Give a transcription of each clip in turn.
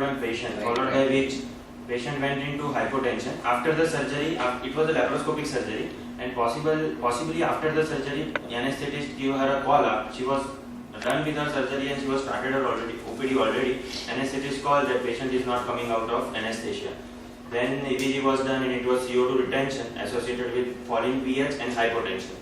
one patient, followed by which patient went into hypotension. After the surgery, it was a laparoscopic surgery, and possibly after the surgery, anesthetist gave her a call up. She was done with her surgery and she was started her OPD already. Anesthetist called that patient is not coming out of anesthesia. Then EPG was done and it was CO2 retention associated with falling pH and hypotension.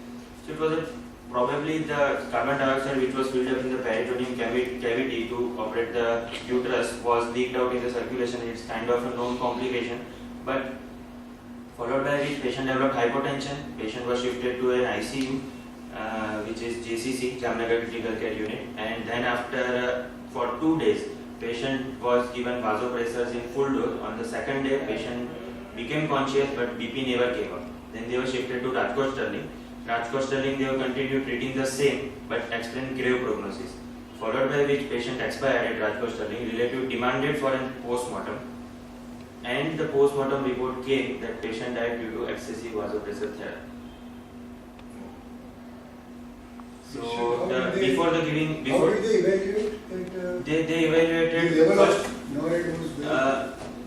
So it was probably the carbon dioxide which was filled up in the peritoneum cavity to operate the uterus was leaked out in the circulation. It's kind of a known complication, but followed by which patient developed hypotension. Patient was shifted to an ICU, which is JCC, Jamnagar Critical Care Unit, and then after for 2 days, patient was given vasopressors in full dose. On the second day, patient became conscious, but BP never came up. Then they were shifted to Rajkot Sterling. Rajkot Sterling, they have continued treating the same, but explained grave prognosis. Followed by which patient expired at Rajkot Sterling. Relative demanded for a post-mortem, and the post-mortem report came that patient died due to excessive vasopressor therapy. So before the giving, how did they evaluate? They evaluated the level first. of NORAD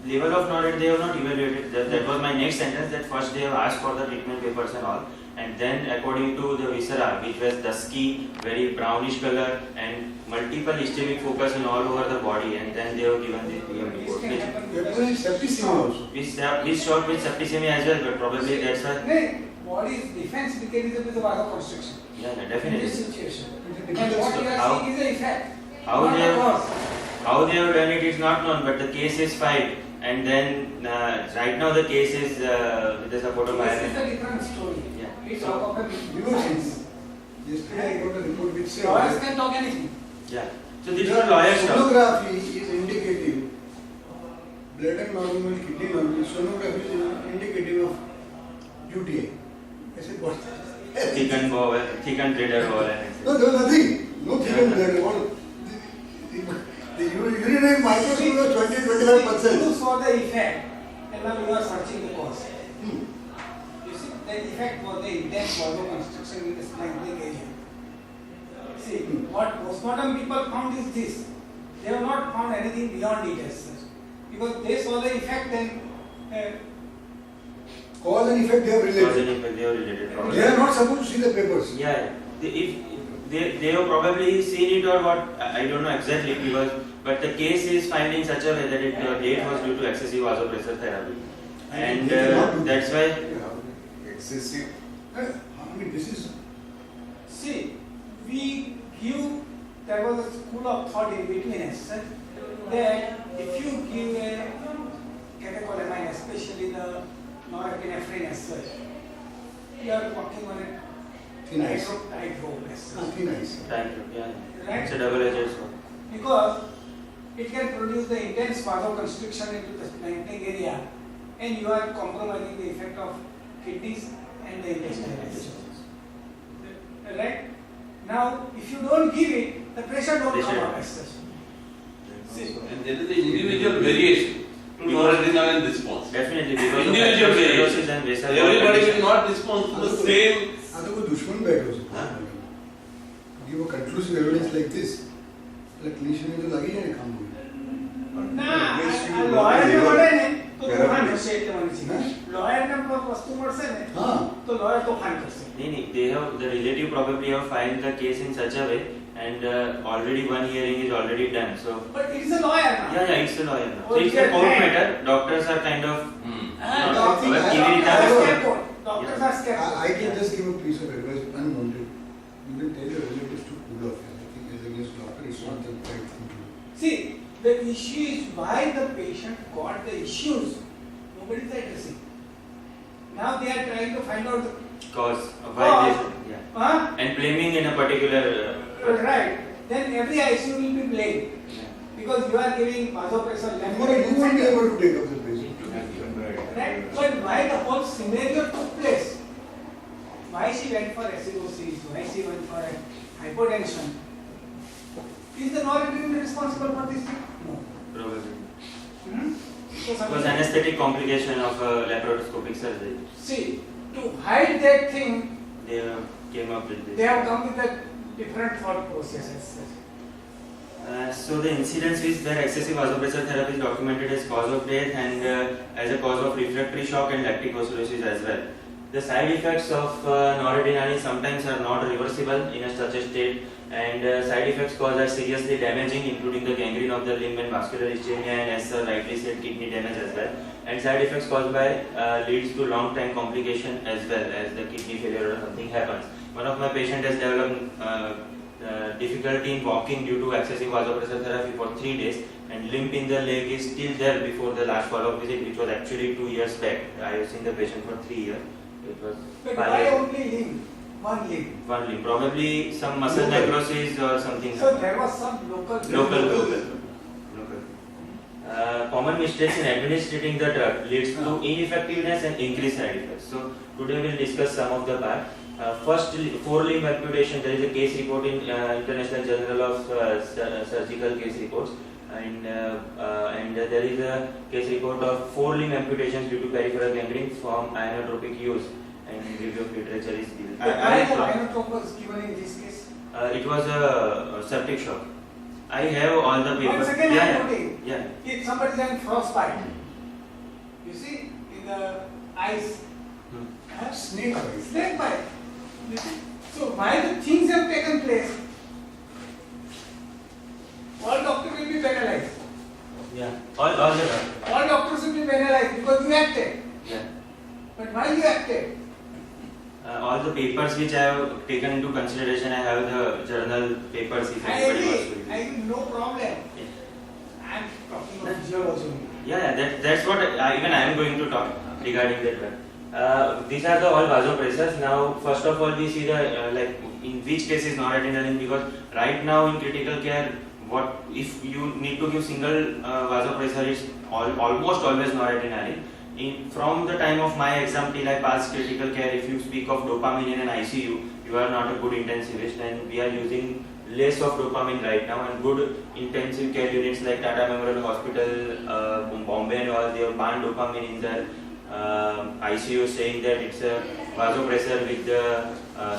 Level of NORAD they have not evaluated. That was my next sentence. That first they have asked for the treatment papers and all, and then according to the viscera, which was dusky, very brownish color, and multiple ischemic focus in all over the body, and then they have given the PM report. septicemia also. We shot with septicemia as well, but probably that's why. Body's defense mechanism is a vasoconstriction. Yeah, definitely. In this situation. And what you are seeing is the effect. How they have done it is not known, but the case is filed, and then right now the case is with the support of This is a different story. Yeah. We talk about Yesterday I got a report which says lawyers can talk anything. Yeah. So these are lawyer stuff. sonography is indicative. Blood and normal, kidney normal. Sonography is indicative of UTI. I said what? Thickened bladder wall. No, there was nothing. No thickened blood. The urinary microscope was 20-25%. You saw the effect, and now you are searching the cause. You see, the effect was the intense vasoconstriction in the splanchnic area. See, what postmortem people found is this. They have not found anything beyond it as such. Because they saw the effect and Cause and effect they have related. Probably. They are not supposed to see the papers. Yeah. They have probably seen it or what, I don't know exactly, but the case is filed in such a way that the date was due to excessive vasopressor therapy. And that's why. Excessive. I mean, this is. see, we give, there was a school of thought in between us that if you give a catecholamine, especially the norepinephrine as such, you are working on a Thin ice. tightrope as such. Thin ice. Yeah. Right? It's a double-edged sword. Because it can produce the intense vasoconstriction into the splanchnic area, and you are compromising the effect of kidneys and the intestinal tissues. Right? Now, if you don't give it, the pressure don't come up as such. See, And there is the individual variation to noradrenaline response. Definitely, because Individual of variation. and basal Everybody condition. will not respond to the same. तो कोई दुश्मन बैठो give a conclusive evidence like this, like clinician में तो लगी है काम को. ना लॉयर ने बोले ने तो तूफान कर से इतने वाली चीज लॉयर ने वस्तु मर से ने हाँ. तो लॉयर तूफान कर से नहीं, they have, the relative probably have filed the case in such a way, and already one hearing is already done. So but it is a lawyer now. yeah, it's a lawyer now. Oh, So it's a yeah, court right. matter. Doctors are kind of Doctors are scared. I can just give a piece of advice unwanted. You can tell your relatives to cool off. I think as against doctor, it's not the right thing to do. See, the issue is why the patient got the issues. Nobody is addressing. Now they are trying to find out the cause of why they, yeah, huh? and blaming in a particular. Right. Then every ICU will be blamed Yeah. because you are giving vasopressor. Tomorrow you won't be able to take up the patient. Right? But why the whole scenario took place? Why she went for acidosis? Why she went for hypotension? Is the noradrenaline responsible for this thing? No. Probably. So It was anesthetic complication of laparoscopic surgery. see, to hide that thing, They came up with this. they have come with a different thought process as such. So the incidence is where excessive vasopressor therapy is documented as cause of death and as a cause of refractory shock and lactic acidosis as well. The side effects of noradrenaline sometimes are not reversible in such a state, and side effects caused are seriously damaging, including the gangrene of the limb and vascular ischemia, and as sir rightly said, kidney damage as well. And side effects caused by leads to long time complication as well, as the kidney failure or something happens. One of my patients has developed difficulty in walking due to excessive vasopressor therapy for 3 days, and limp in the leg is still there before the last follow-up visit, which was actually 2 years back. I have seen the patient for 3 years. It was But 5 why years. only limb? One limb. One limb, probably some muscle Local. necrosis or something. So there was some local. Local. Common mistakes in administering the drug leads to ineffectiveness and increased side effects. So today we will discuss some of the part. First, four-limb amputation. There is a case report in International Journal of Surgical Case Reports, and there is a case report of four-limb amputations due to peripheral gangrene from inotropic use. And review of literature is given. But why the inotrope was given in this case? It was a septic shock. I have all the papers. Once again, I Yeah, am putting. yeah. If somebody is having frostbite, you see in the eyes, huh? Snake bite. Snake bite. You see? So while the things have taken place, all doctors will be penalized. Yeah, all the time. All doctors will be penalized because you acted. Yeah. But why you acted? All the papers which I have taken into consideration, I have the journal papers if I anybody wants to agree. read. I agree, no problem. Yeah. I am talking of geology. Yeah, that's what even I am going to talk regarding that one. These are the all vasopressors. Now, first of all, we see the like in which case is noradrenaline, because right now in critical care, what if you need to give single vasopressor is almost always noradrenaline. From the time of my exam till I pass critical care, if you speak of dopamine in an ICU, you are not a good intensivist, and we are using less of dopamine right now, and good intensive care units like Tata Memorial Hospital, Bombay and all, they have banned dopamine in their ICU, saying that it's a vasopressor with the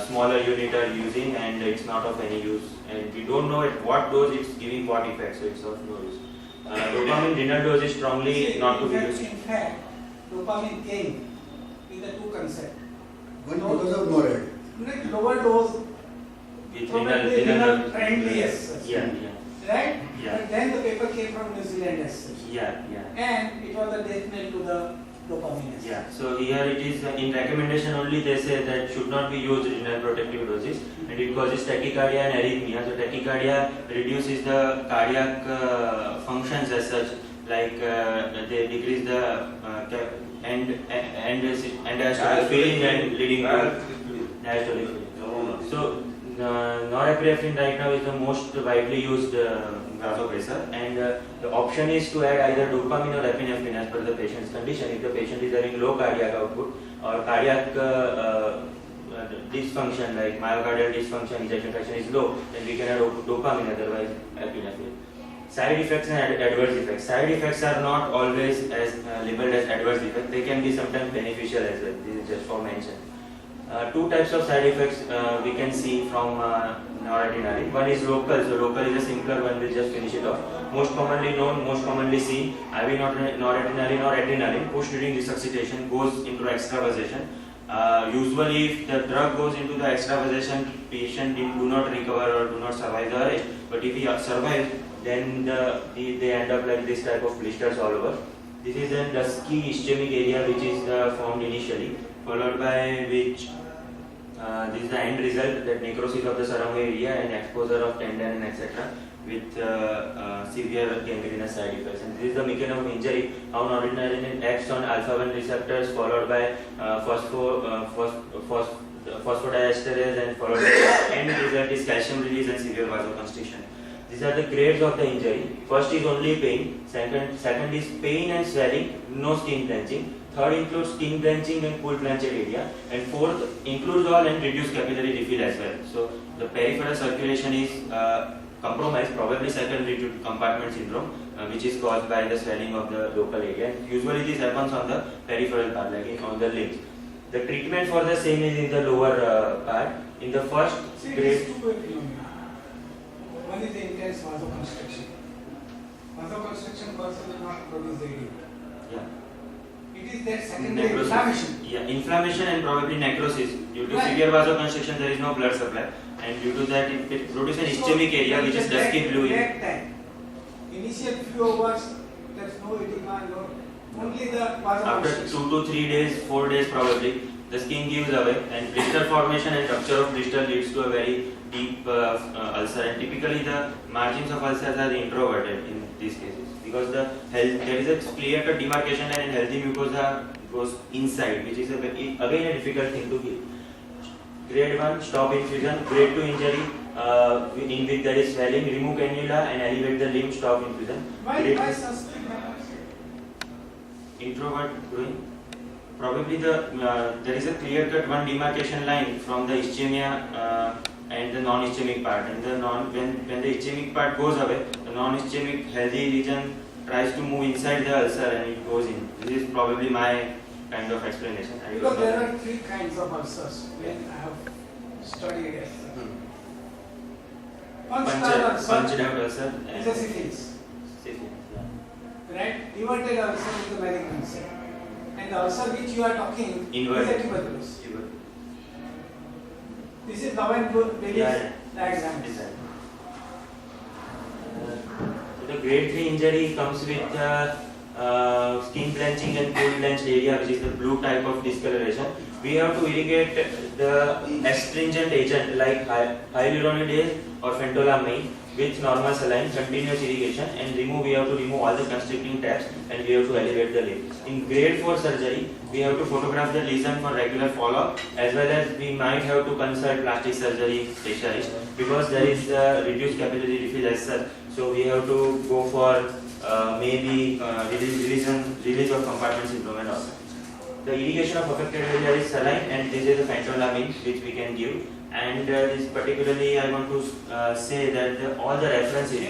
smaller unit are using and it's not of any use, and we don't know at what dose it's giving what effect, so it's of no use. Dopamine renal dose is strongly See, not to be in used. fact, dopamine came with the two concepts. One because of NORAD. Lower dose, With probably renal friendly as such. Yeah. Right? Yeah. But then the paper came from New Zealand as such. Yeah. And it was a death knell to the dopamine as such. Yeah, so here it is in recommendation only they say that should not be used renal protective doses, and it causes tachycardia and arrhythmia. So tachycardia reduces the cardiac functions as such, like they decrease the diastolic feeling and leading to diastolic feeling. So norepinephrine right now is the most widely used vasopressor, and the option is to add either dopamine or epinephrine as per the patient's condition. If the patient is having low cardiac output or cardiac dysfunction like myocardial dysfunction, ejection fraction is low, then we can add dopamine, otherwise epinephrine. Side effects and adverse effects. Side effects are not always as labeled as adverse effects. They can be sometimes beneficial as well. This is just for mention. Two types of side effects we can see from noradrenaline. One is local. So local is a simpler one. We'll just finish it off. Most commonly known, most commonly seen, IV noradrenaline or adrenaline pushed during resuscitation goes into extravasation. Usually, if the drug goes into the extravasation, patient do not recover or do not survive the arrest. But if he survives, then they end up like this type of blisters all over. This is a dusky ischemic area which is formed initially, followed by which this is the end result, that necrosis of the surrounding area and exposure of tendon and etc. with severe gangrenous side effects. And this is the mechanism of injury, how noradrenaline acts on alpha-1 receptors, followed by phosphodiesterase, and followed by end result is calcium release and severe vasoconstriction. These are the grades of the injury. First is only pain, second is pain and swelling, no skin clenching. Third includes skin clenching and cool clenched area, and fourth includes all and reduced capillary refill as well. So the peripheral circulation is compromised, probably secondary to compartment syndrome, which is caused by the swelling of the local area. And usually this happens on the peripheral part, like on the limbs. The treatment for the same is in the lower part. In the first See, grade, these two phenomena. One is the intense intense vasoconstriction. Vasoconstriction also will not produce the edema. Yeah. It is that secondary Necrosis. inflammation. Yeah, inflammation and probably necrosis. Due to Right. severe vasoconstriction, there is no blood supply, and due to that, it produces an ischemic area which is dusky blue. That time, initial few hours, there's no edema, no, only the After vasoconstriction. 2 to 3 days, 4 days probably, the skin gives away, and blister formation and rupture of blister leads to a very deep ulcer. And typically, the margins of ulcers are introverted in these cases because there is a clear-cut demarcation line, and healthy mucosa goes inside, which is again a difficult thing to heal. Grade 1, stop infusion. Grade 2 injury, in which there is swelling, remove cannula and elevate the limb, stop infusion. Why Grade suspect happens? introvert growing. Probably there is a clear-cut one demarcation line from the ischemia and the non-ischemic part. And when the ischemic part goes away, the non-ischemic healthy region tries to move inside the ulcer and it goes in. This is probably my kind of explanation. I Because don't there know. are three kinds of ulcers when I have studied it. Punctured ulcer Punched out ulcer is a syphilis, syphilis, yeah. right? Inverted ulcer is a malignancy. And the ulcer which you are talking Inverted. is a tuberculosis. Tuberculosis. This is Lawan Bailey's Yeah. diagram. Design. So the grade 3 injury comes with skin blanching and cold blanched area, which is the blue type of discoloration. We have to irrigate the astringent agent like hyaluronidase or phentolamine with normal saline, continuous irrigation, and we have to remove all the constricting tabs, and we have to elevate the limb. In grade 4 surgery, we have to photograph the lesion for regular follow-up, as well as we might have to consult plastic surgery specialist because there is reduced capillary leakage as such. So we have to go for maybe release of compartment syndrome also. The irrigation of affected area is saline, and this is a phentolamine which we can give. And this particularly I want to say that all the references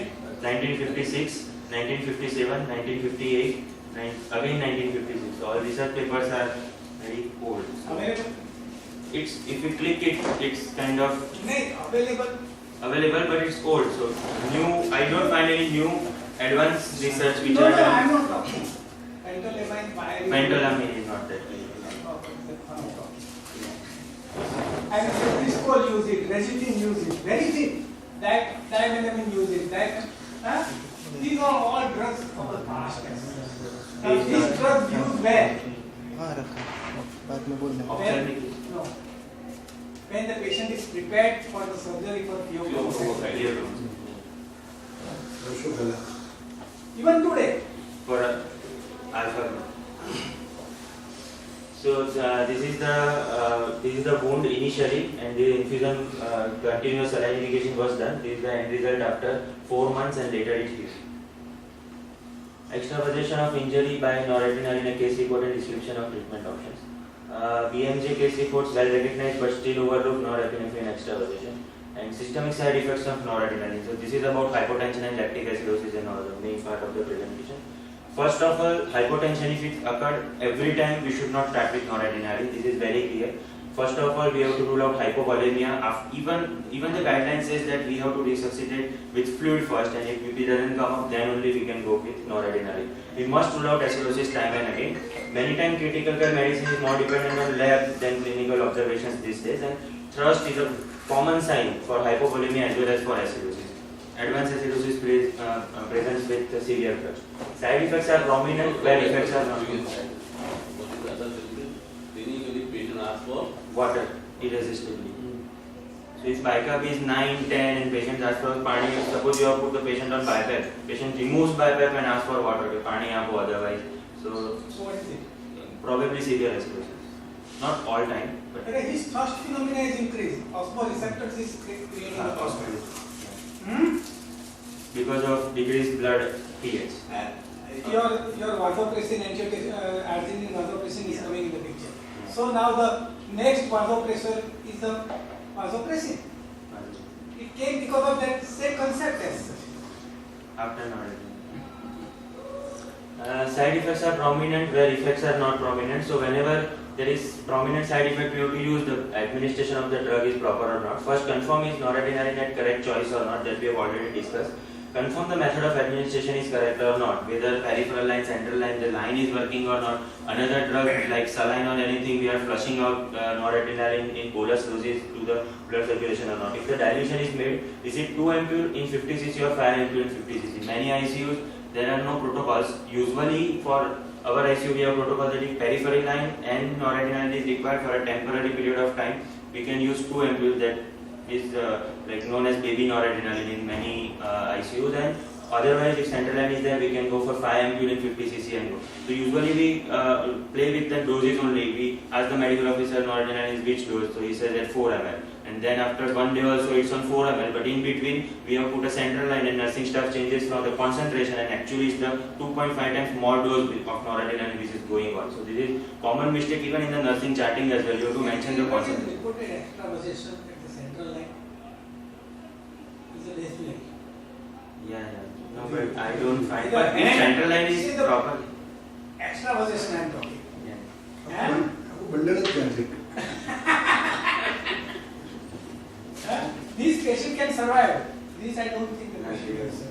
1956, 1957, 1958, again 1956. All research papers are very old. So Available? it's if you click it, it's kind of Available. available, but it's old. So new, I don't find any new advanced research which No, are no, done. I'm not talking. Phentolamine is not that. And Crisco use it, Resitin use it, very thin. Dimelamine use it. These are all drugs of the past. Now these drugs used where? बाद में बोलना Ophthalmic. No. When the patient is prepared for the surgery for pheochromocyte. Even today. For alpha. So this is the wound initially, and the infusion continuous saline irrigation was done. This is the end result after 4 months, and later it healed. Extravasation of injury by noradrenaline, a case report and description of treatment options. BMJ case reports well recognized but still overlooked norepinephrine extravasation. And systemic side effects of noradrenaline. So this is about hypotension and lactic acidosis and all the main part of the presentation. First of all, hypotension, if it occurred every time, we should not start with noradrenaline. This is very clear. First of all, we have to rule out hypovolemia. Even the guideline says that we have to resuscitate with fluid first, and if BP doesn't come up, then only we can go with noradrenaline. We must rule out acidosis time and again. Many times critical care medicine is more dependent on lab than clinical observations these days, and thrust is a common sign for hypovolemia as well as for acidosis. Advanced acidosis presents with severe thirst. Side effects are prominent, where effects are not. Water irresistibly. So if BiCAP is 9, 10 and patient asks for pani, suppose you have put the patient on BiPAP, patient removes BiPAP and asks for water, pani aap otherwise. So So what is it? probably severe acidosis. Not all time, but But his thrust phenomena is increased. Osmoreceptors is creating a possibly. Hmm? Because of decreased blood pH. Your vasopressin, arginine vasopressin is coming in the picture. So now the next vasopressor is the vasopressin. It came because of that same concept as such. After noradrenaline. Side effects are prominent where effects are not prominent. So whenever there is prominent side effect, we have to use the administration of the drug is proper or not. First, confirm is noradrenaline at correct choice or not, that we have already discussed. confirm the method of administration is correct or not, whether peripheral line, central line, the line is working or not. Another drug like saline or anything, we are flushing out noradrenaline in bolus doses to the blood circulation or not. If the dilution is made, is it 2 ampule in 50 cc or 5 ampule in 50 cc? Many ICUs, there are no protocols. Usually for our ICU, we have protocol that if peripheral line and noradrenaline is required for a temporary period of time, we can use 2 ampule, that is like known as baby noradrenaline in many ICUs, and otherwise if central line is there, we can go for 5 ampule in 50 cc and go. So usually we play with the doses only. We ask the medical officer noradrenaline is which dose, so he says at 4 ml, and then after one day also it's on 4 ml, but in between we have put a central line and nursing staff changes from the concentration, and actually it's the 2.5 times more dose of noradrenaline which is going on. So this is common mistake even in the nursing charting as well. You have to mention the concentration. Reported extravasation at the central line. Is a less like. Yeah. No, but I don't find. Yeah, But if and central line see is the- proper. Extravasation I am talking. Yeah. And आपको bundle क्या these patients can survive. These I don't think the patient can survive.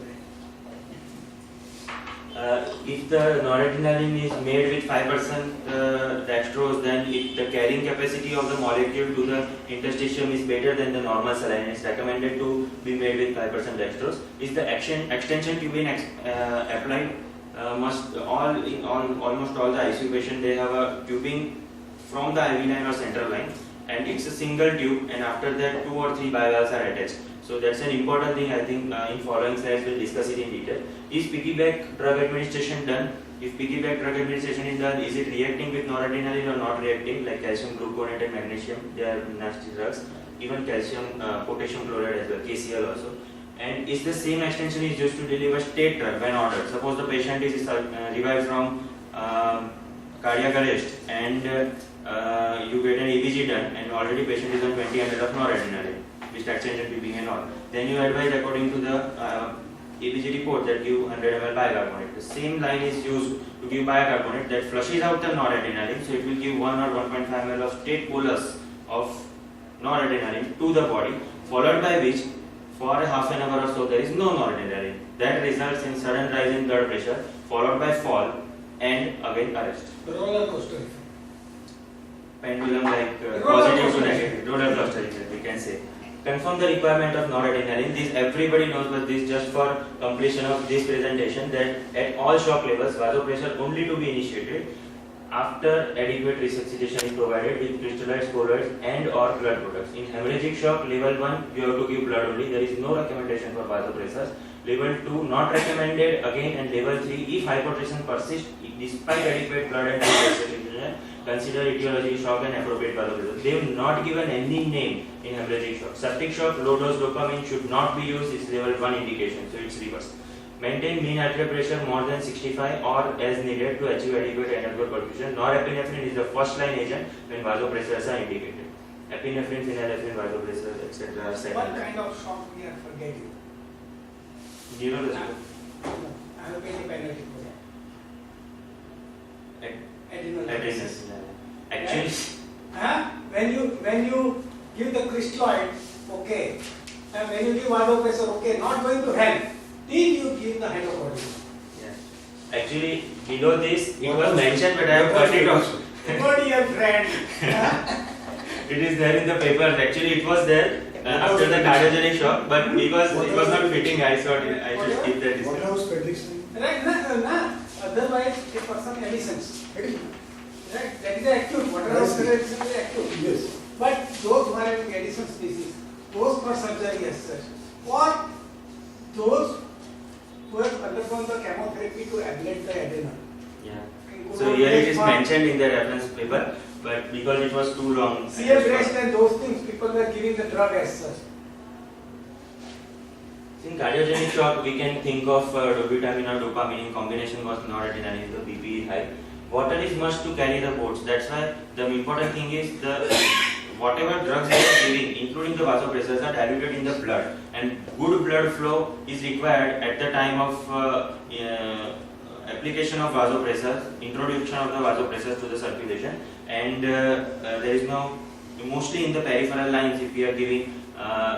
If the noradrenaline is made with 5% dextrose, then the carrying capacity of the molecule to the interstitium is better than the normal saline. It's recommended to be made with 5% dextrose. Is the extension tubing applied? Almost all the ICU patients, they have a tubing from the IV line or central line, and it's a single tube, and after that 2 or 3 bivalves are attached. So that's an important thing. I think in following slides we'll discuss it in detail. Is piggyback drug administration done? If piggyback drug administration is done, is it reacting with noradrenaline or not reacting? Like calcium gluconate and magnesium, they are nasty drugs. Even calcium, potassium chloride as well, KCl also. And is the same extension is used to deliver state drug when ordered? Suppose the patient is revived from cardiac arrest, and you get an EBG done, and already patient is on 20 ml of noradrenaline, which extension tubing and all. Then you advise according to the EBG report that give 100 ml bicarbonate. The same line is used to give bicarbonate that flushes out the noradrenaline, so it will give 1 or 1.5 ml of state bolus of noradrenaline to the body, followed by which for a half an hour or so there is no noradrenaline. That results in sudden rise in blood pressure, followed by fall and again arrest. Roller coaster effect. Pendulum like Roller positive to coaster. negative, roller coaster effect, we can say. Confirm the requirement of noradrenaline. This everybody knows, but this just for completion of this presentation, that at all shock levels, vasopressor only to be initiated after adequate resuscitation is provided with crystalloids, colloids and or blood products. In hemorrhagic shock, level 1, you have to give blood only. There is no recommendation for vasopressors. Level 2, not recommended again, and level 3, if hypotension persists despite adequate blood and resuscitation, consider etiology shock and appropriate vasopressor. They have not given any name in hemorrhagic shock. Septic shock, low dose dopamine should not be used. It's level 1 indication, so it's reversed. Maintain mean arterial pressure more than 65 or as needed to achieve adequate anabolic perfusion. Norepinephrine is the first line agent when vasopressors are indicated. Epinephrine, phenylephrine, vasopressors, etc. are What second. kind of shock we are forgetting? Neurological. I have paid a penalty for that. Adrenal Adrenals. Actually, When you give the crystalloid, okay, and when you give vasopressor, okay, not going to help till you give the hydrocodone. yeah. Actually, below this it was mentioned, but I have cut it off. What your friend? It is there in the paper. Actually, it was there after the cardiogenic shock, but because it was not fitting, I thought I should skip that. What discussion. house prediction? Right? Na. Otherwise, a person medicines. Right? That is acute. Whatever Yes. medicine is acute. Yes. But those who are having Addison's disease, those for surgery as such, or those who have undergone the chemotherapy to ablate the adrenal. Yeah. can go So on here it breast is for- mentioned in the reference paper, but because it was too long. See a breast and those things, people were giving the drug as such. In cardiogenic shock, we can think of dobutamine or dopamine in combination with noradrenaline. The BP is high. Water is must to carry the boats. That's why the important thing is the whatever drugs they are giving, including the vasopressors, are diluted in the blood, and good blood flow is required at the time of application of vasopressors, introduction of the vasopressors to the circulation, and there is mostly in the peripheral lines. If we are giving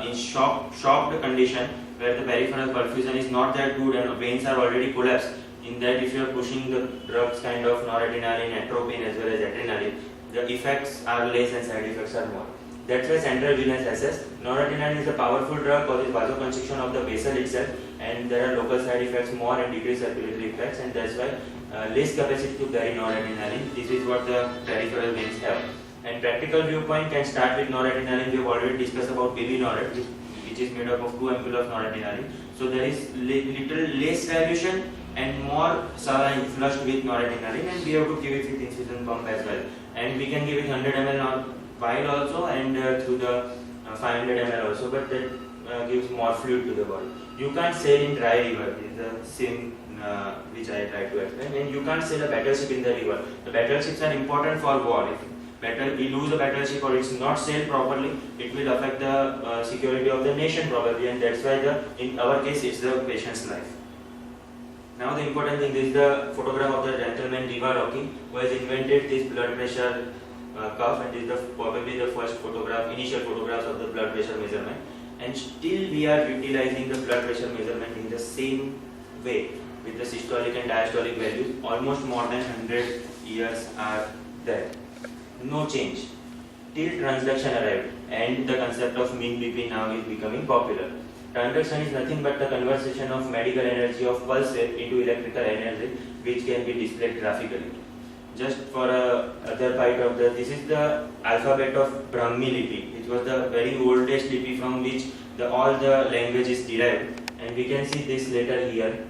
in shocked condition, where the peripheral perfusion is not that good and veins are already collapsed. In that, if you are pushing the drugs kind of noradrenaline, atropine as well as adrenaline, the effects are less and side effects are more. That's why central venous access. Noradrenaline is a powerful drug, causes vasoconstriction of the vessel itself, and there are local side effects more and decreased circulatory effects, and that's why less capacity to carry noradrenaline. This is what the peripheral veins have. And practical viewpoint can start with noradrenaline. We have already discussed about baby norad, which is made up of 2 ampules of noradrenaline. So there is little less dilution and more saline flushed with noradrenaline, and we have to give it with infusion pump as well. And we can give it 100 ml vial also, and through the 500 ml also, but that gives more fluid to the body. You can't sail in dry river. This is the same which I tried to explain. And you can't sail a battleship in the river. The battleships are important for war. If we lose a battleship or it's not sailed properly, it will affect the security of the nation probably, and that's why in our case it's the patient's life. Now the important thing is the photograph of the gentleman Riva-Rocky, who has invented this blood pressure cuff, and this is probably the first initial photographs of the blood pressure measurement. And still we are utilizing the blood pressure measurement in the same way with the systolic and diastolic values. Almost more than 100 years are there. No change till transduction arrived, and the concept of mean BP now is becoming popular. Transduction is nothing but the conversion of medical energy of pulse wave into electrical energy, which can be displayed graphically. Just for other part of this is the alphabet of Brahmi Lipi, which was the very oldest Lipi from which all the language is derived, and we can see this letter here,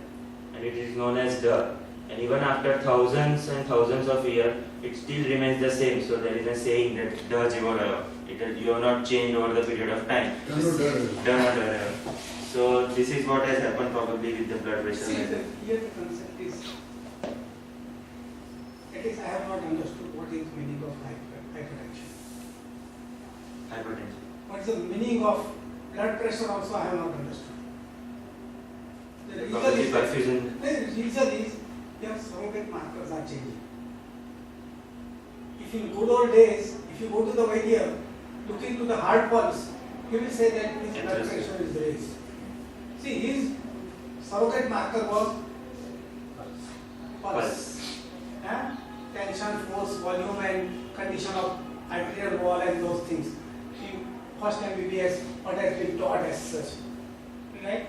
and it is known as the. And even after thousands and thousands of years, it still remains the same. So there is a saying that "da jivo rayo." You have not changed over the period of time. So this is what has happened probably with the blood pressure. See, here the concept is, at least I have not understood what is the meaning of hypertension. Hypertension. What is the meaning of blood pressure also I have not understood. The Probably reason perfusion. the reason is your surrogate markers are changing. If in good old days, if you go to the Vaidya, look into the heart pulse, he will say that his blood pressure is raised. See, his surrogate marker was pulse. Tension, force, volume, and condition of arterial wall and those things. In first MBBS, what has been taught as such. Right?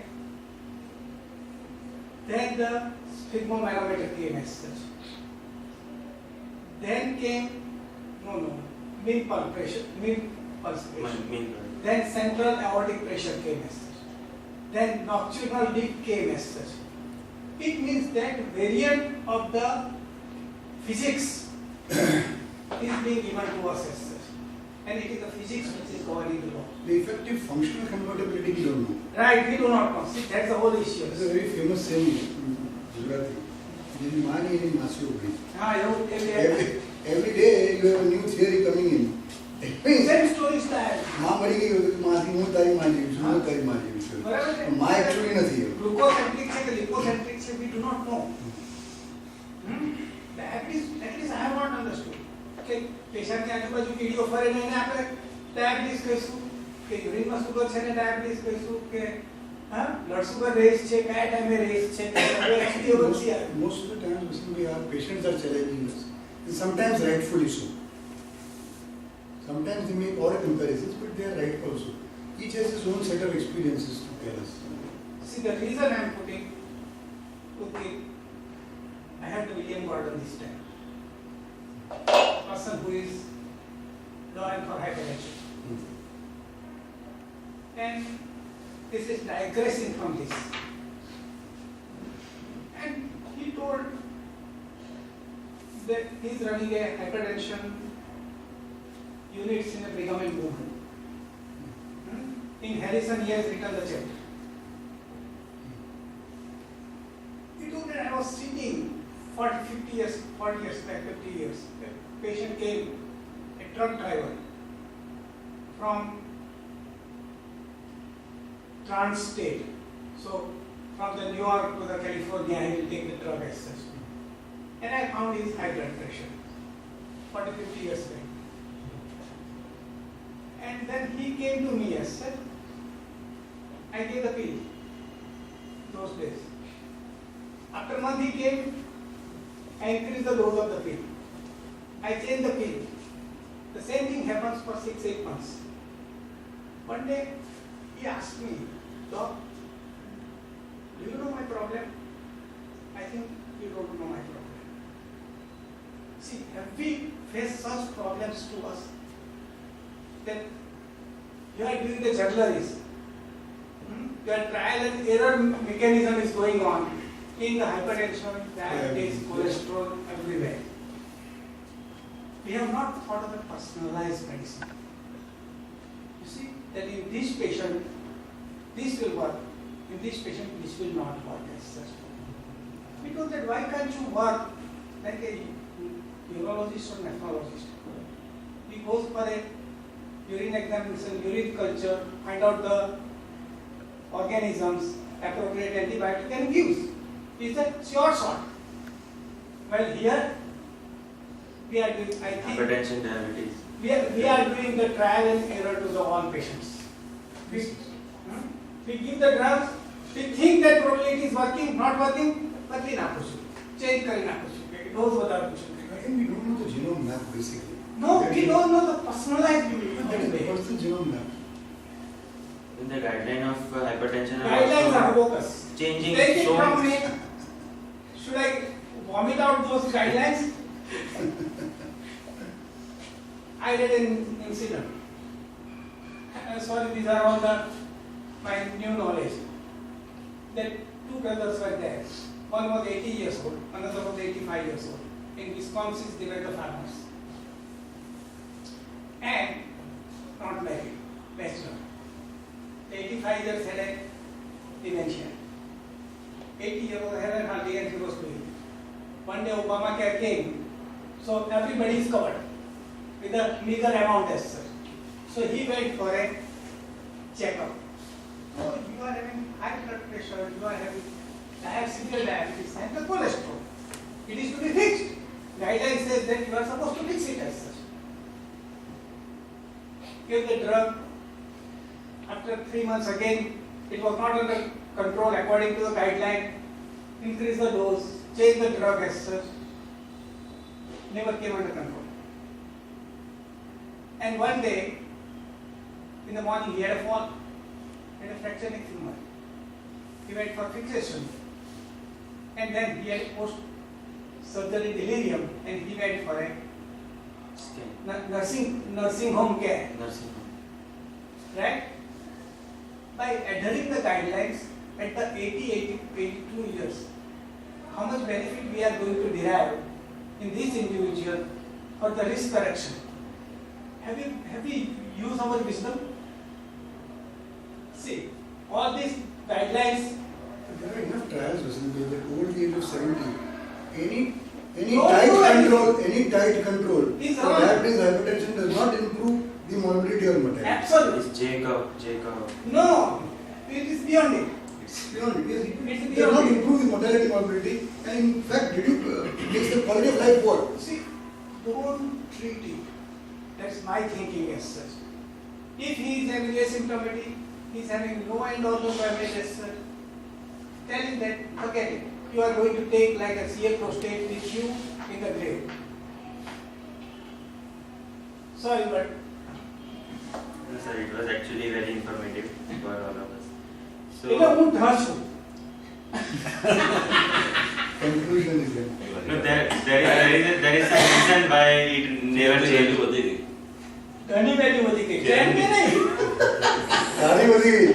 Then the sphygmomanometer came as such. Then came mean pulse pressure. Then central aortic pressure came as such. Then nocturnal dip came as such. It means that variant of the physics is being given to us as such. And it is the physics which is governing the law. The effective functional compatibility we don't know. Right, we do not know. See, that's the whole issue. There's a very famous saying in Gujarati. Mani in Masio. Every day you have a new theory coming in. It means Same story is that. माँ मरी गई होगी तो माँ थी मुँह तारी मारी उसको माँ एक्चुअली नहीं है Glucocentric से lipocentric से we do not know. At least I have not understood. કે પેશન્ટ ની આજુબાજુ કીડીઓ ફરે ને એને આપણે ડાયાબિટીસ કહીશું કે યુરિનમાં સુગર છે ને ડાયાબિટીસ કહીશું કે બ્લડ સુગર રેઝ છે કયા ટાઈમે રેઝ છે Most of the times our patients are challenging us, and sometimes rightfully so. Sometimes they make oral comparisons, but they are right also. Each has his own set of experiences to tell us. See, the reason I am putting, okay, I have the William Gordon this time. Person who is lawyer for hypertension. And this is digressing from this. And he told that he is running a hypertension units in a Brigham and Women. In Harrison, he has written the chapter. He told that I was sitting 40 years back, 50 years. A patient came, a truck driver from trans-state. So, from the New York to the California, he will take the drug as such. And I found his high blood pressure, 40, 50 years back. And then he came to me as said, I gave the pill. those days. After a month he came, I increased the dose of the pill. I changed the pill. The same thing happens for 6-8 months. One day he asked me, Doc, do you know my problem? I think you don't know my problem. See, have we faced such problems to us that you are doing the juggleries? Your trial and error mechanism is going on in the hypertension, diabetes, cholesterol, everywhere. We have not thought of a personalized medicine. You see that in this patient, this will work. In this patient, this will not work as such. We told that why can't you work like a urologist or nephrologist? He goes for a urine examination, urine culture, find out the organisms, appropriate antibiotic and gives. Is a sure shot. Well, here we are doing, I think, Hypertension, diabetes. we are doing the trial and error to the all patients. We give the drugs, we think that probably it is working, not working, but we not pursue. Change karina pursue. Those were the I think we don't know the genome map basically. No, we don't know the personalized way. What's the genome map? In the guideline of hypertension Guidelines are are also bogus. changing Take it so from much. me. Should I vomit out those guidelines? I did an incident. Sorry, these are all my new knowledge. That two brothers were there. One was 80 years old, another was 85 years old. In Wisconsin, they were the farmers. And not married, bachelor. 85 years had a dementia. 80 years old had a hardly and he was doing. One day Obamacare came, so everybody is covered with a meager amount as such. So he went for a checkup. Oh, you are having high blood pressure, you are having severe diabetes and the cholesterol. It is to be fixed. Guideline says that you are supposed to fix it as such. Give the drug. After 3 months again, it was not under control according to the guideline. Increase the dose, change the drug as such. Never came under control. And one day, in the morning, he had a fall, had a fracture neck tumor. He went for fixation. And then he had post-surgery delirium, and he went for a nursing home care. Nursing home. Right? By adhering the guidelines at the 82 years, how much benefit we are going to derive in this individual for the risk correction? Have we used our wisdom? See, all these guidelines. There are enough trials, Vasanthi, at old age of 70. Any No, diet no, control, any diet control Is for wrong. diabetes, hypertension does not improve the morbidity or mortality. Absolutely. It's Jacob. No, it is beyond it. It's beyond it. Yes, It's it does beyond not it. improve the mortality, morbidity, and in fact, makes the quality of life worse. See, don't treat it. That's my thinking as such. If he is having asymptomatic, he is having no end organ damage as such, tell him that forget it. You are going to take like a CA prostate with you in the grave. Sorry, but No, sir, it was actually very informative for all of us. it So, won't hurt you. Conclusion is there. no, there is some reason why it never changed. धनी value वधी गई चैन में नहीं सारी बदली गई।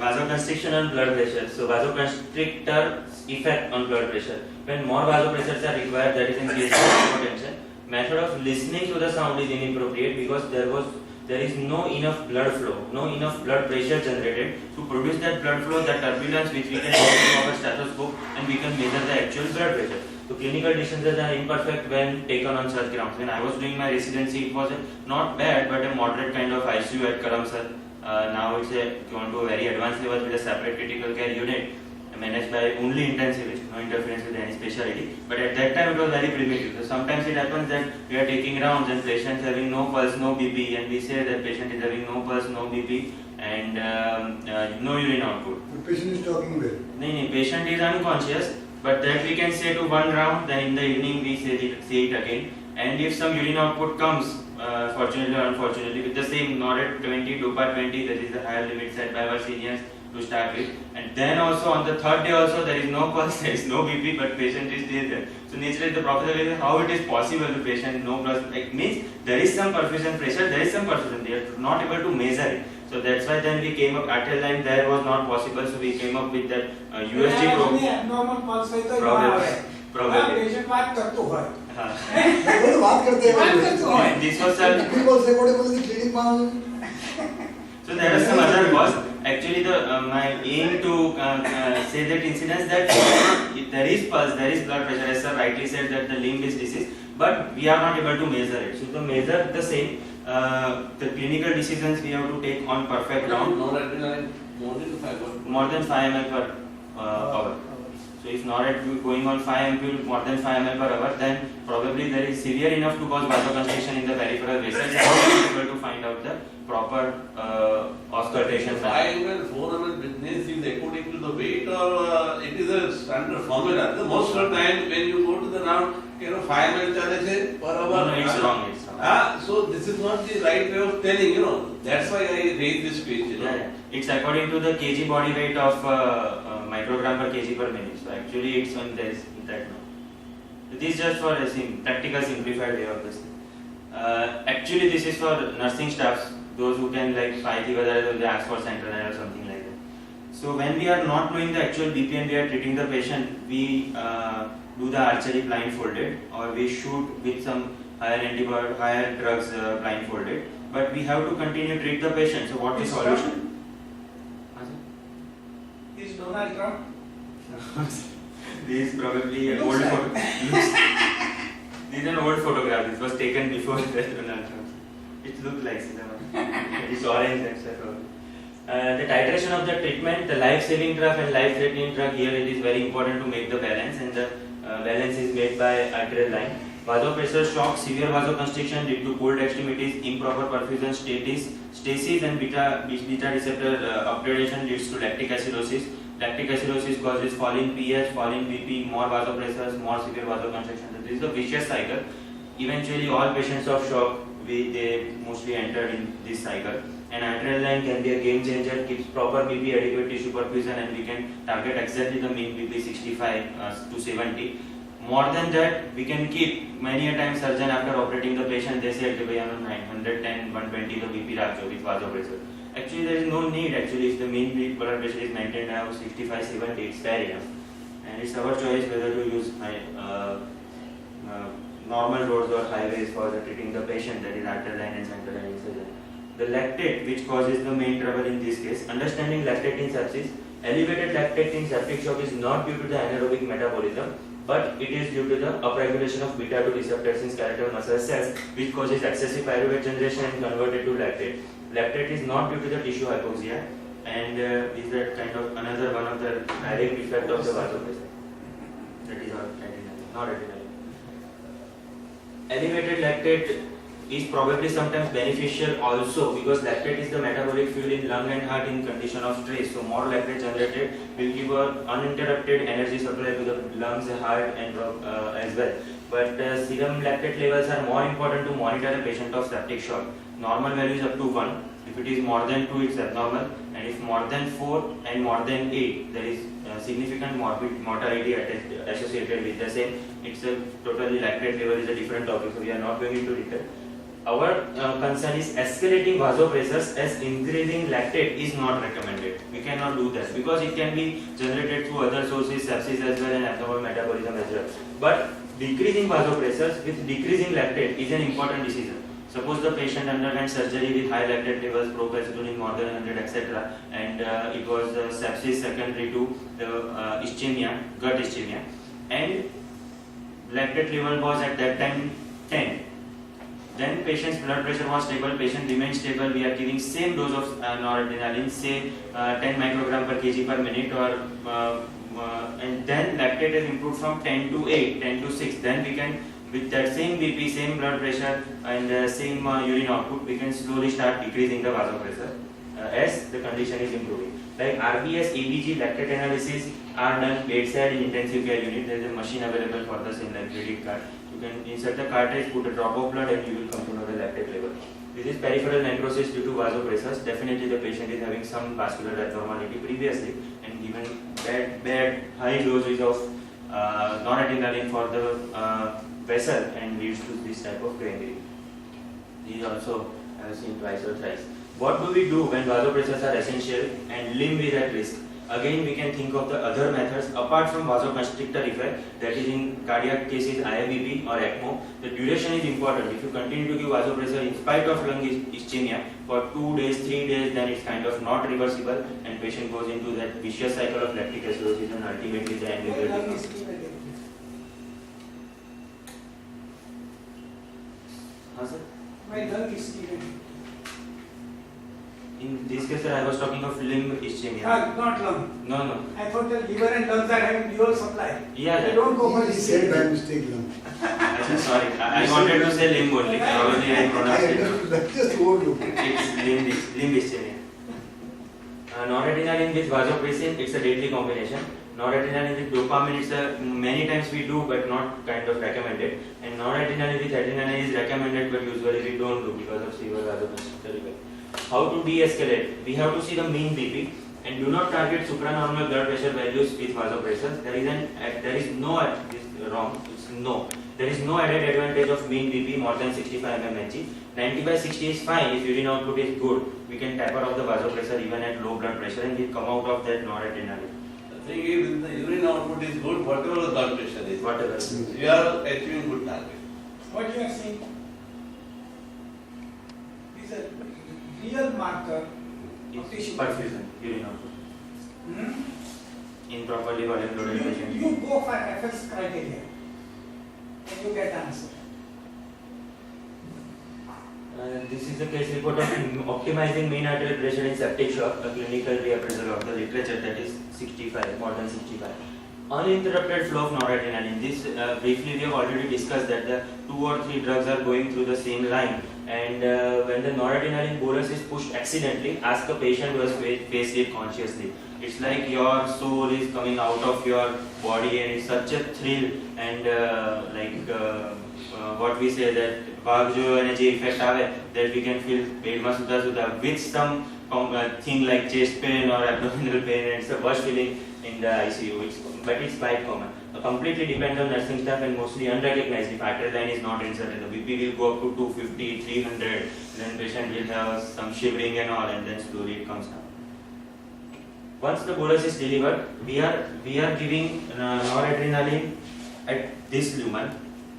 Vasoconstriction on blood pressure. So vasoconstrictor's effect on blood pressure. When more vasopressors are required, that is in case of hypotension, method of listening to the sound is inappropriate because there is no enough blood flow, no enough blood pressure generated to produce that blood flow, that turbulence which we can get from our stethoscope and we can measure the actual blood pressure. So clinical decisions are imperfect when taken on such grounds. When I was doing my residency, it was not bad but a moderate kind of ICU at Karamsar. Now it's gone to a very advanced level with a separate critical care unit managed by only intensivist, no interference with any specialty. But at that time it was very primitive. So sometimes it happens that we are taking rounds and patients having no pulse, no BP, and we say that patient is having no pulse, no BP, and no urine output. The patient is talking well. No, patient is unconscious, but that we can say to one round, then in the evening we say it again. And if some urine output comes, fortunately or unfortunately, with the same NORAD 20, DOPA 20, that is the higher limit set by our seniors to start with. And then also on the third day also there is no pulse, there is no BP, but patient is still there. So naturally the professor will say how it is possible the patient no pulse, it means there is some perfusion pressure, there is some perfusion, they are not able to measure it. So that's why then we came up, arterial line there was not possible, so we came up with that USG probe. abnormal pulse હોય તો ના આવે. Probably. Patient વાત કરતો હોય. हाँ. बोलो बात करते हैं. बात करते हो. This was a Because they got a clinic man. So there are some other cause. Actually, my aim to say that incidence that there is pulse, there is blood pressure, as sir rightly said that the limb is diseased, but we are not able to measure it. So to measure the same, the clinical decisions we have to take on perfect round. Noradrenaline More than 5 ml per hour. So if NORAD going on 5 ml, more than 5 ml per hour, then probably there is severe enough to cause vasoconstriction in the peripheral vessels, and we are able to find out the proper auscultation. 5 ml, 4 ml business is according to the weight, or it is a standard formula. The most of the time when you go to the round, 5 ml chale chhe per hour. No, it's wrong. It's wrong. So this is not the right way of telling, That's why I raised this page, Yeah, it's according to the kg body weight of microgram per kg per minute. So actually it's on this that now. This is just for a practical simplified way of this. Actually this is for nursing staffs, those who can like fight whether they ask for central or something like that. So when we are not knowing the actual BP and we are treating the patient, we do the archery blindfolded, or we shoot with some higher drugs blindfolded. But we have to continue to treat the patient. So what is solution? Is Donald Trump? This is probably an Looks old like. photo. This is an old photograph. This was taken before Donald Trump. It looks like cinema. It is orange, etc. The titration of the treatment, the life-saving drug and life-threatening drug, here it is very important to make the balance, and the balance is made by arterial line. Vasopressor shock, severe vasoconstriction due to cold extremities, improper perfusion, stasis and beta receptor upgradation leads to lactic acidosis. Lactic acidosis causes fall in pH, fall in BP, more vasopressors, more severe vasoconstriction. So this is a vicious cycle. Eventually, all patients of shock, they mostly enter in this cycle. And arterial line can be a game changer, keeps proper BP, adequate tissue perfusion, and we can target exactly the mean BP 65 to 70. More than that, we can keep many a time surgeon after operating the patient, they say that 110, 120 the BP ratio with vasopressor. Actually, there is no need. Actually, if the mean blood pressure is maintained around 65, 70, it's fair enough. And it's our choice whether to use normal roads or highways for treating the patient, that is arterial line and central line incision. The lactate, which causes the main trouble in this case, understanding lactate in sepsis. Elevated lactate in septic shock is not due to the anaerobic metabolism, but it is due to the upregulation of beta 2 receptors in skeletal muscle cells, which causes excessive pyruvate generation and converted to lactate. Lactate is not due to the tissue hypoxia, and is that kind of another one of the direct effect of the vasopressor. That is not adrenaline. Elevated lactate is probably sometimes beneficial also, because lactate is the metabolic fuel in lung and heart in condition of stress. So more lactate generated will give an uninterrupted energy supply to the lungs, heart, and as well. But serum lactate levels are more important to monitor a patient of septic shock. Normal value is up to 1. If it is more than 2, it's abnormal, and if more than 4 and more than 8, there is significant mortality associated with the same. It's a totally lactate level is a different topic, so we are not going into detail. Our concern is escalating vasopressors, as increasing lactate is not recommended. We cannot do that because it can be generated through other sources, sepsis as well, and abnormal metabolism as well. But decreasing vasopressors with decreasing lactate is an important decision. Suppose the patient underwent surgery with high lactate levels, procalcitonin more than 100, etc., and it was sepsis secondary to the ischemia, gut ischemia, and lactate level was at that time 10. Then patient's blood pressure was stable, patient remained stable, we are giving same dose of noradrenaline, say 10 microgram per kg per minute, or and then lactate is improved from 10 to 8, 10 to 6, then we can, with that same BP, same blood pressure and same urine output, we can slowly start decreasing the vasopressor. as the condition is improving. Like RBS, ABG, lactate analysis are done bedside in intensive care unit. There is a machine available for the same, like credit card. You can insert the cartridge, put a drop of blood, and you will come to know the lactate level. This is peripheral necrosis due to vasopressors. Definitely the patient is having some vascular abnormality previously, and given bad high doses of noradrenaline for the vessel and leads to this type of gangrene. These also I have seen twice or thrice. What do we do when vasopressors are essential and limb is at risk? Again, we can think of the other methods apart from vasoconstrictor effect, that is in cardiac cases IABP or ECMO. The duration is important. If you continue to give vasopressor in spite of lung ischemia for 2 days, 3 days, then it's kind of not reversible and patient goes into that vicious cycle of lactic acidosis and ultimately the end My lung result. is ischemic. Huh, sir? My lung is ischemic. In this case, sir, I was talking of limb ischemia. Not lung. No. I thought the liver and lungs are having dual supply. Yeah, They yeah. don't go for He said by ischemia. mistake lung. Sorry, I wanted to say limb only. Probably I I pronounced it. understood that, just overlooked it. It's limb ischemia. Noradrenaline with vasopressin, it's a deadly combination. Noradrenaline with dopamine, it's a many times we do but not kind of recommended. And noradrenaline with adrenaline is recommended but usually we don't do because of severe vasoconstrictor effect. How to de-escalate? We have to see the mean BP and do not target supranormal blood pressure values with vasopressors. There is no added advantage of mean BP more than 65 mmHg. 90/60 is fine if urine output is good. We can taper off the vasopressor even at low blood pressure and we come out of that noradrenaline. The thing is, if the urine output is good, whatever the blood pressure is, Whatever. you are achieving good target. What you are saying is a real marker of tissue. Perfusion, urine output. Hmm? Improperly volume loaded patient. You go for FX criteria and you get answer. This is the case report of optimizing mean arterial pressure in septic shock, a clinical reappraisal of the literature, that is 65, more than 65. Uninterrupted flow of noradrenaline. This briefly we have already discussed that the 2 or 3 drugs are going through the same line, and when the noradrenaline bolus is pushed accidentally, ask a patient who has faced it consciously. It's like your soul is coming out of your body and it's such a thrill and what we say that भाग जो है ना जे effect आवे that we can feel पेट में सुधा with some thing like chest pain or abdominal pain and it's a worst feeling in the ICU. But it's quite common. Completely depends on nursing staff and mostly unrecognized. If arterial line is not inserted, the BP will go up to 250, 300, then patient will have some shivering and all, and then slowly it comes down. Once the bolus is delivered, we are giving noradrenaline at this lumen,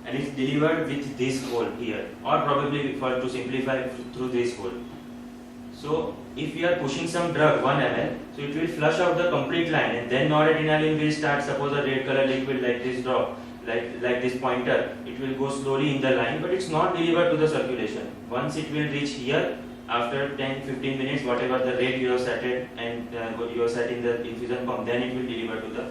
and it's delivered with this hole here, or probably to simplify through this hole. So if we are pushing some drug 1 ml, so it will flush out the complete line, and then noradrenaline will start. Suppose a red color liquid like this drop, like this pointer, it will go slowly in the line, but it's not delivered to the circulation. Once it will reach here, after 10-15 minutes, whatever the rate you have set it and you have set in the infusion pump, then it will deliver to the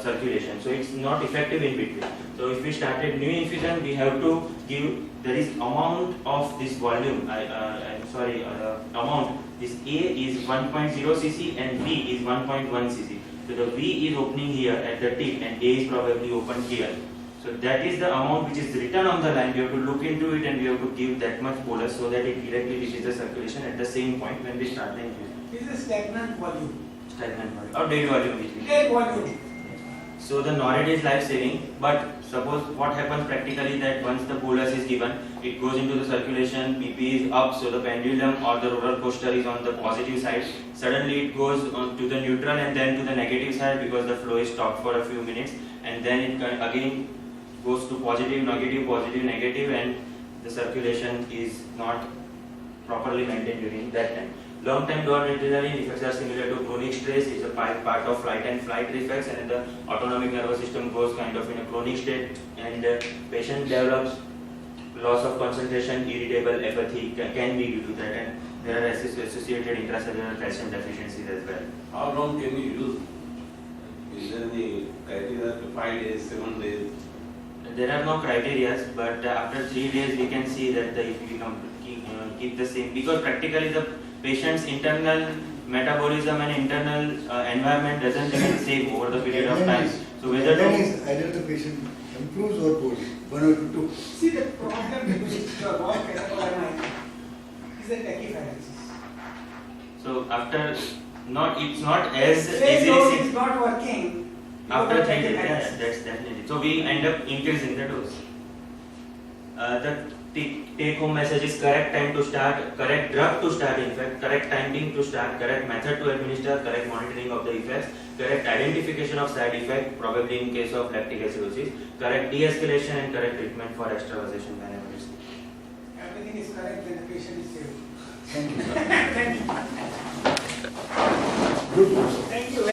circulation. So it's not effective in between. So if we started new infusion, we have to give, there is amount of this volume, amount, this A is 1.0 cc and B is 1.1 cc. So the V is opening here at the tip and A is probably open here. So that is the amount which is written on the line. We have to look into it and we have to give that much bolus so that it directly reaches the circulation at the same point when we start the infusion. This is a stagnant volume. Stagnant volume or dead volume which we Dead volume. So the norad is life saving, but suppose what happens practically that once the bolus is given, it goes into the circulation, BP is up, so the pendulum or the roller coaster is on the positive side. Suddenly it goes to the neutral and then to the negative side because the flow is stopped for a few minutes, and then it again goes to positive, negative, and the circulation is not properly maintained during that time. Long-term noradrenaline effects are similar to chronic stress. It's a part of flight and flight reflex, and the autonomic nervous system goes kind of in a chronic state, and patient develops loss of concentration, irritable, apathy can be due to that, and there are associated intracellular calcium deficiencies as well. How long can you use? Is there any criteria to 5 days, 7 days? There are no criteria, but after 3 days we can see that if we keep the same, because practically the patient's internal metabolism and internal environment doesn't remain same over the period of time. So whether That to is either the patient improves or goes, one or two. See, the problem with your work category is the tachyphylaxis. so after not it's not as Say easily dose seen is not working. after you 3 have days. Yeah, tachyphylaxis. that's definitely. So we end up increasing the dose. The take home message is correct time to start, correct drug to start, in fact, correct timing to start, correct method to administer, correct monitoring of the effects, correct identification of side effect, probably in case of lactic acidosis, correct de-escalation and correct treatment for extravasation whenever it's needed. Everything is correct, then the patient is safe. Thank you. Thank you. Good. Thank you.